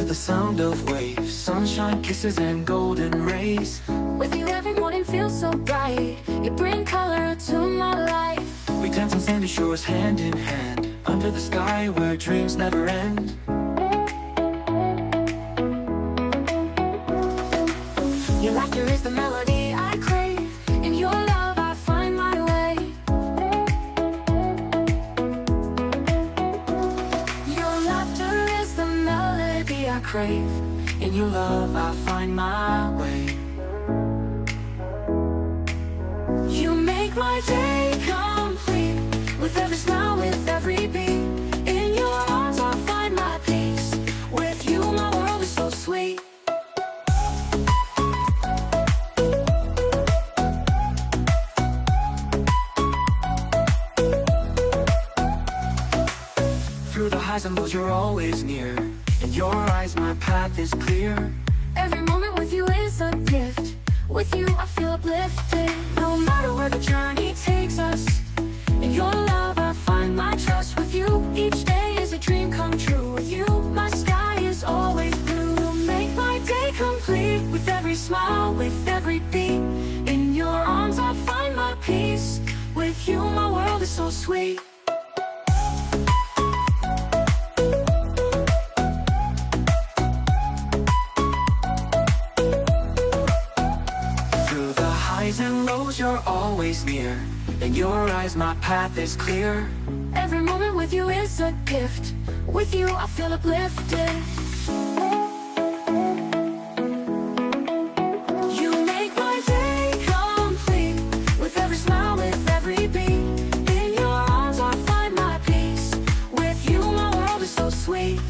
the sound of waves, sunshine, kisses, and golden rays. With you every morning feels so bright. You bring color to my life. We dance on sandy shores hand in hand, under the sky where dreams never end. Your laughter is the melody I crave. In your love I find my way. Your laughter is the melody I crave. In your love I find my way. You make my day complete. With every smile, with every beat. In your arms I find my peace. With you my world is so sweet. Through the highs and lows you're always near. In your eyes my path is clear. Every moment with you is a gift. With you I feel uplifted. No matter where the journey takes us, in your love I find my trust. With you each day is a dream come true. With you my sky is always blue. You make my day complete. With every smile, with every beat. In your arms I find my peace. With you my world is so sweet. Highs and lows you're always near. In your eyes my path is clear. Every moment with you is a gift. With you I feel uplifted. You make my day complete. With every smile, with every beat. In your arms I find my peace. With you my world is so sweet.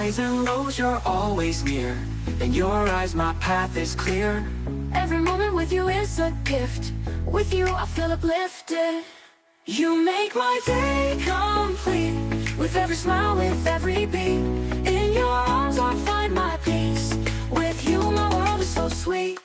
Highs and lows you're always near. In your eyes my path is clear. Every moment with you is a gift. With you I feel uplifted. You make my day complete. With every smile, with every beat. In your arms I find my peace. With you my world is so sweet.